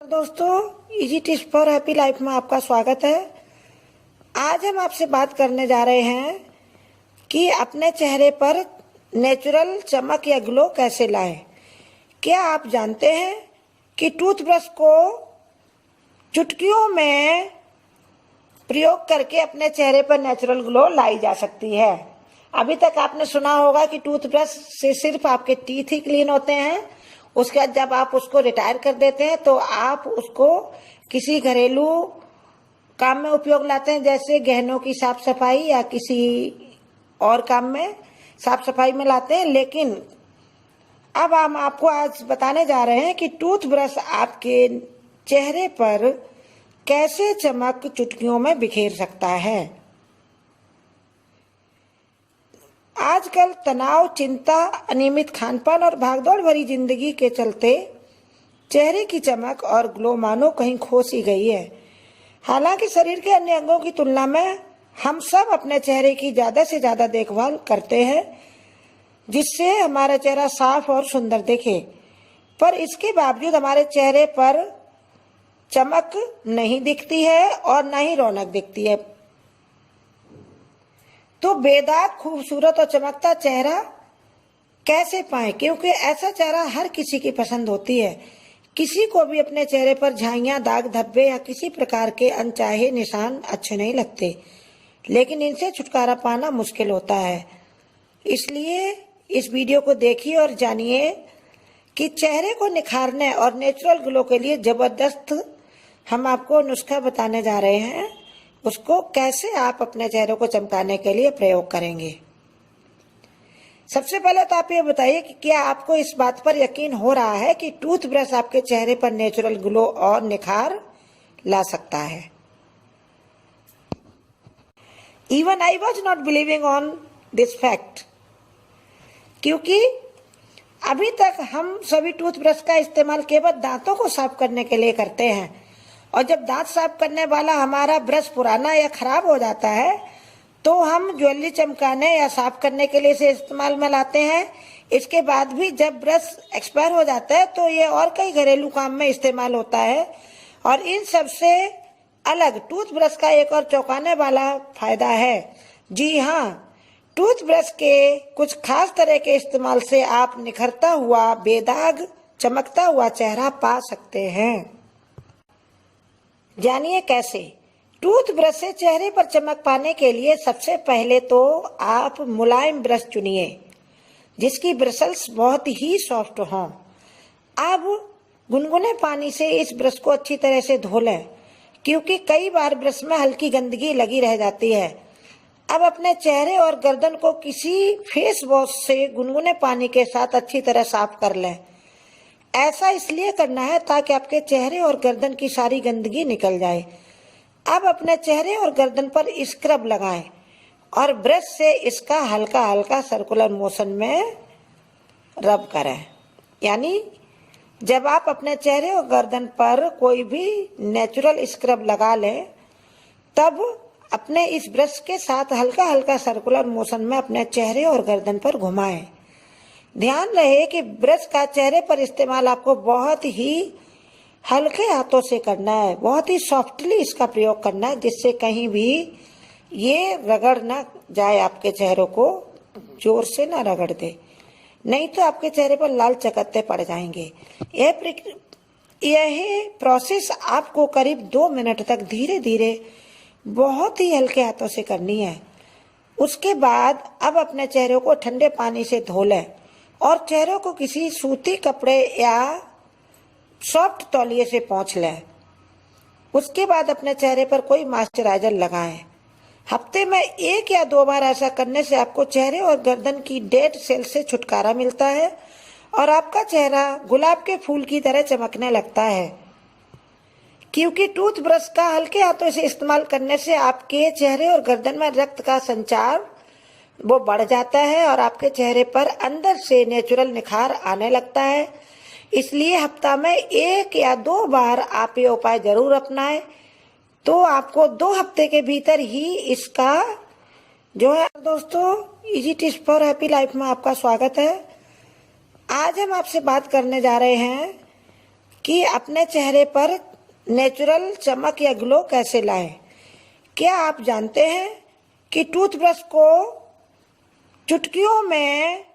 दोस्तों, easy tips for happy life में आपका स्वागत है। आज हम आपसे बात करने जा रहे हैं कि अपने चेहरे पर नेचुरल चमक या ग्लो कैसे लाएं। क्या आप जानते हैं कि टूथब्रश को चुटकियों में प्रयोग करके अपने चेहरे पर नेचुरल ग्लो लाई जा सकती है। अभी तक आपने सुना होगा कि टूथब्रश से सिर्फ आपके टीथ ही क्लीन होते हैं। उसके बाद जब आप उसको रिटायर कर देते हैं तो आप उसको किसी घरेलू काम में उपयोग लाते हैं, जैसे गहनों की साफ सफाई या किसी और काम में साफ सफाई में लाते हैं। लेकिन अब हम आपको आज बताने जा रहे हैं कि टूथब्रश आपके चेहरे पर कैसे चमक चुटकियों में बिखेर सकता है। आजकल तनाव, चिंता, अनियमित खानपान और भागदौड़ भरी जिंदगी के चलते चेहरे की चमक और ग्लो मानो कहीं खो सी गई है। हालांकि शरीर के अन्य अंगों की तुलना में हम सब अपने चेहरे की ज्यादा से ज्यादा देखभाल करते हैं, जिससे हमारा चेहरा साफ और सुंदर दिखे। पर इसके बावजूद हमारे चेहरे पर चमक नहीं दिखती है और न ही रौनक दिखती है। तो बेदाग, खूबसूरत और चमकता चेहरा कैसे पाएं, क्योंकि ऐसा चेहरा हर किसी की पसंद होती है। किसी को भी अपने चेहरे पर झाइयां, दाग, धब्बे या किसी प्रकार के अनचाहे निशान अच्छे नहीं लगते, लेकिन इनसे छुटकारा पाना मुश्किल होता है। इसलिए इस वीडियो को देखिए और जानिए कि चेहरे को निखारने और नेचुरल ग्लो के लिए जबरदस्त हम आपको नुस्खा बताने जा रहे हैं। उसको कैसे आप अपने चेहरे को चमकाने के लिए प्रयोग करेंगे। सबसे पहले तो आप ये बताइए कि क्या आपको इस बात पर यकीन हो रहा है कि टूथब्रश आपके चेहरे पर नेचुरल ग्लो और निखार ला सकता है। Even I was not believing on this fact, क्योंकि अभी तक हम सभी टूथब्रश का इस्तेमाल केवल दांतों को साफ करने के लिए करते हैं, और जब दांत साफ करने वाला हमारा ब्रश पुराना या खराब हो जाता है तो हम ज्वेलरी चमकाने या साफ करने के लिए इसे इस्तेमाल में लाते हैं। इसके बाद भी जब ब्रश एक्सपायर हो जाता है तो ये और कई घरेलू काम में इस्तेमाल होता है। और इन सब से अलग टूथब्रश का एक और चौंकाने वाला फायदा है। जी हाँ, टूथब्रश के कुछ खास तरह के इस्तेमाल से आप निखरता हुआ, बेदाग, चमकता हुआ चेहरा पा सकते हैं। जानिए कैसे। टूथब्रश से चेहरे पर चमक पाने के लिए सबसे पहले तो आप मुलायम ब्रश चुनिए, जिसकी ब्रिसल्स बहुत ही सॉफ्ट हों। अब गुनगुने पानी से इस ब्रश को अच्छी तरह से धो लें, क्योंकि कई बार ब्रश में हल्की गंदगी लगी रह जाती है। अब अपने चेहरे और गर्दन को किसी फेस वॉश से गुनगुने पानी के साथ अच्छी तरह साफ कर लें। ऐसा इसलिए करना है ताकि आपके चेहरे और गर्दन की सारी गंदगी निकल जाए। अब अपने चेहरे और गर्दन पर स्क्रब लगाएं और ब्रश से इसका हल्का हल्का सर्कुलर मोशन में रब करें। यानी जब आप अपने चेहरे और गर्दन पर कोई भी नेचुरल स्क्रब लगा लें, तब अपने इस ब्रश के साथ हल्का हल्का सर्कुलर मोशन में अपने चेहरे और गर्दन पर घुमाएं। ध्यान रहे कि ब्रश का चेहरे पर इस्तेमाल आपको बहुत ही हल्के हाथों से करना है, बहुत ही सॉफ्टली इसका प्रयोग करना है, जिससे कहीं भी ये रगड़ ना जाए, आपके चेहरे को जोर से ना रगड़ दे, नहीं तो आपके चेहरे पर लाल चकत्ते पड़ जाएंगे। यह प्रोसेस आपको करीब 2 मिनट तक धीरे धीरे बहुत ही हल्के हाथों से करनी है। उसके बाद अब अपने चेहरे को ठंडे पानी से धो लें और चेहरे को किसी सूती कपड़े या सॉफ्ट तौलिए से पोंछ लें। उसके बाद अपने चेहरे पर कोई मॉइस्चराइजर लगाएं। हफ्ते में 1 या 2 बार ऐसा करने से आपको चेहरे और गर्दन की डेड सेल से छुटकारा मिलता है और आपका चेहरा गुलाब के फूल की तरह चमकने लगता है। क्योंकि टूथब्रश का हल्के हाथों से इस्तेमाल करने से आपके चेहरे और गर्दन में रक्त का संचार वो बढ़ जाता है और आपके चेहरे पर अंदर से नेचुरल निखार आने लगता है। इसलिए हफ्ता में 1 या 2 बार आप ये उपाय जरूर अपनाएं, तो आपको 2 हफ्ते के भीतर ही इसका जो है। दोस्तों, easy tips for happy life में आपका स्वागत है। आज हम आपसे बात करने जा रहे हैं कि अपने चेहरे पर नेचुरल चमक या ग्लो कैसे लाएं। क्या आप जानते हैं कि टूथब्रश को चुटकियों में